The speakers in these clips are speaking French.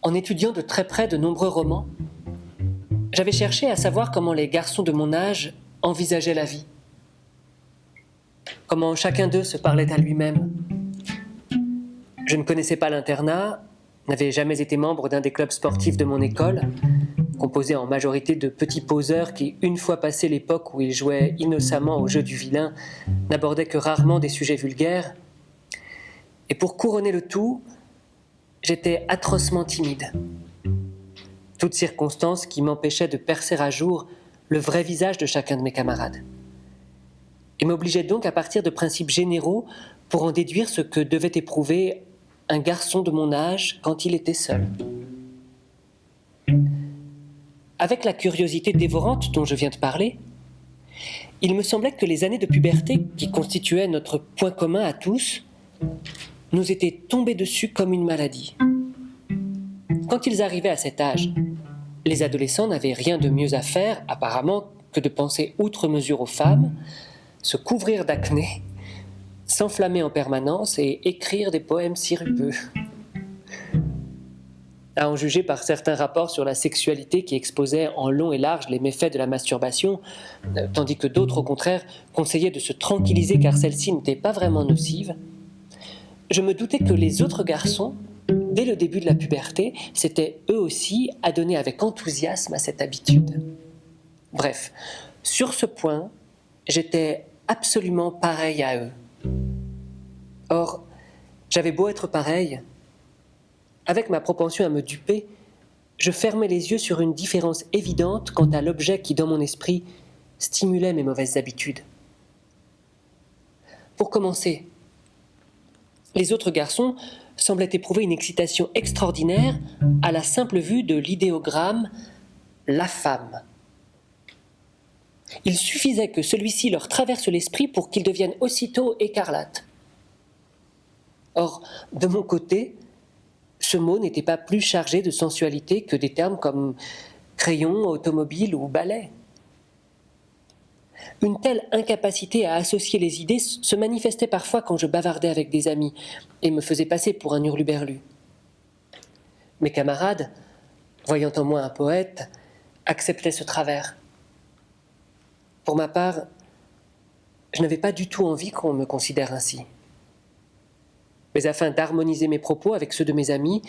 En étudiant de très près de nombreux romans, j'avais cherché à savoir comment les garçons de mon âge envisageaient la vie. Comment chacun d'eux se parlait à lui-même. Je ne connaissais pas l'internat, n'avais jamais été membre d'un des clubs sportifs de mon école, composé en majorité de petits poseurs qui, une fois passé l'époque où ils jouaient innocemment au jeu du vilain, n'abordaient que rarement des sujets vulgaires. Et pour couronner le tout, j'étais atrocement timide. Toute circonstance qui m'empêchait de percer à jour le vrai visage de chacun de mes camarades. Et m'obligeait donc à partir de principes généraux pour en déduire ce que devait éprouver un garçon de mon âge quand il était seul. Avec la curiosité dévorante dont je viens de parler, il me semblait que les années de puberté, qui constituaient notre point commun à tous, nous étaient tombées dessus comme une maladie. Quand ils arrivaient à cet âge, les adolescents n'avaient rien de mieux à faire, apparemment, que de penser outre mesure aux femmes, se couvrir d'acné, s'enflammer en permanence et écrire des poèmes sirupeux. À en juger par certains rapports sur la sexualité qui exposaient en long et large les méfaits de la masturbation, tandis que d'autres, au contraire, conseillaient de se tranquilliser car celle-ci n'était pas vraiment nocive, je me doutais que les autres garçons, dès le début de la puberté, s'étaient eux aussi adonnés avec enthousiasme à cette habitude. Bref, sur ce point, j'étais absolument pareil à eux. Or, j'avais beau être pareil, avec ma propension à me duper, je fermais les yeux sur une différence évidente quant à l'objet qui, dans mon esprit, stimulait mes mauvaises habitudes. Pour commencer, les autres garçons semblaient éprouver une excitation extraordinaire à la simple vue de l'idéogramme « la femme ». Il suffisait que celui-ci leur traverse l'esprit pour qu'ils deviennent aussitôt écarlates. Or, de mon côté, ce mot n'était pas plus chargé de sensualité que des termes comme crayon, automobile ou balai. Une telle incapacité à associer les idées se manifestait parfois quand je bavardais avec des amis et me faisais passer pour un hurluberlu. Mes camarades, voyant en moi un poète, acceptaient ce travers. Pour ma part, je n'avais pas du tout envie qu'on me considère ainsi. Mais afin d'harmoniser mes propos avec ceux de mes amis,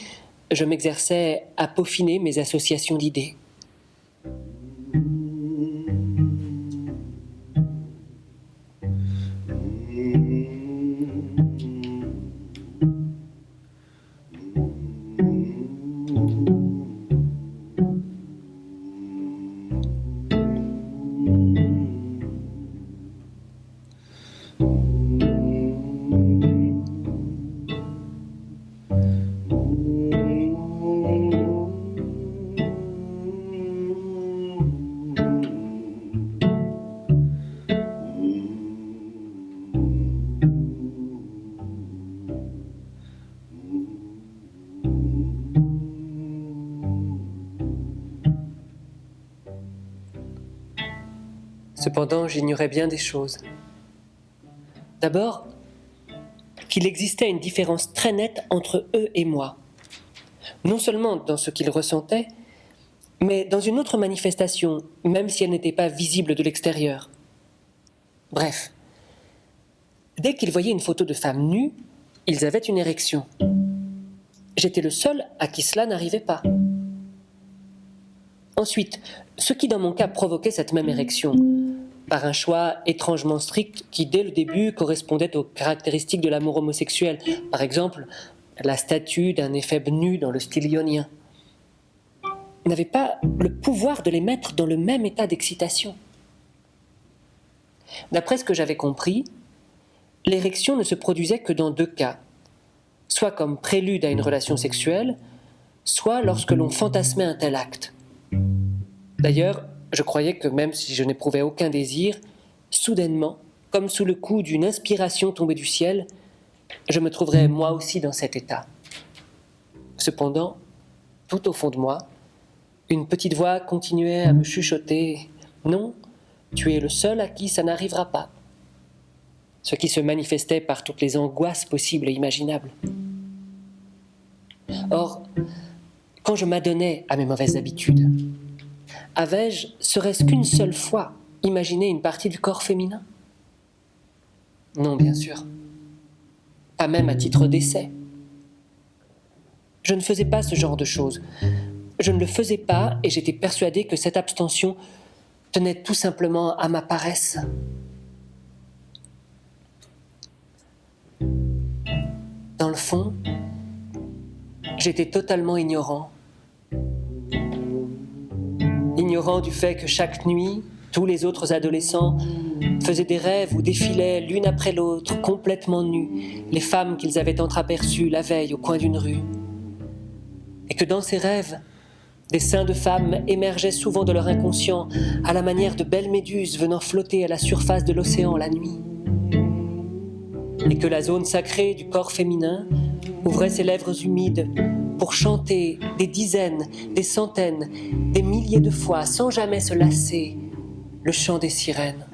je m'exerçais à peaufiner mes associations d'idées. Cependant, j'ignorais bien des choses. D'abord, qu'il existait une différence très nette entre eux et moi. Non seulement dans ce qu'ils ressentaient, mais dans une autre manifestation, même si elle n'était pas visible de l'extérieur. Bref, dès qu'ils voyaient une photo de femme nue, ils avaient une érection. J'étais le seul à qui cela n'arrivait pas. Ensuite, ce qui dans mon cas provoquait cette même érection, par un choix étrangement strict qui dès le début correspondait aux caractéristiques de l'amour homosexuel, par exemple la statue d'un éphèbe nu dans le style ionien, n'avait pas le pouvoir de les mettre dans le même état d'excitation. D'après ce que j'avais compris, l'érection ne se produisait que dans deux cas, soit comme prélude à une relation sexuelle, soit lorsque l'on fantasmait un tel acte. D'ailleurs, je croyais que même si je n'éprouvais aucun désir, soudainement, comme sous le coup d'une inspiration tombée du ciel, je me trouverais moi aussi dans cet état. Cependant, tout au fond de moi, une petite voix continuait à me chuchoter « Non, tu es le seul à qui ça n'arrivera pas », ce qui se manifestait par toutes les angoisses possibles et imaginables. Or, quand je m'adonnais à mes mauvaises habitudes? Avais-je, serait-ce qu'une seule fois, imaginé une partie du corps féminin? Non, bien sûr. Pas même à titre d'essai. Je ne faisais pas ce genre de choses. Je ne le faisais pas et j'étais persuadé que cette abstention tenait tout simplement à ma paresse. Dans le fond, j'étais totalement ignorant. Ignorant du fait que chaque nuit, tous les autres adolescents faisaient des rêves où défilaient l'une après l'autre, complètement nues, les femmes qu'ils avaient entreaperçues la veille au coin d'une rue. Et que dans ces rêves, des seins de femmes émergeaient souvent de leur inconscient, à la manière de belles méduses venant flotter à la surface de l'océan la nuit. Et que la zone sacrée du corps féminin ouvrait ses lèvres humides pour chanter des dizaines, des centaines, des milliers de fois, sans jamais se lasser, le chant des sirènes.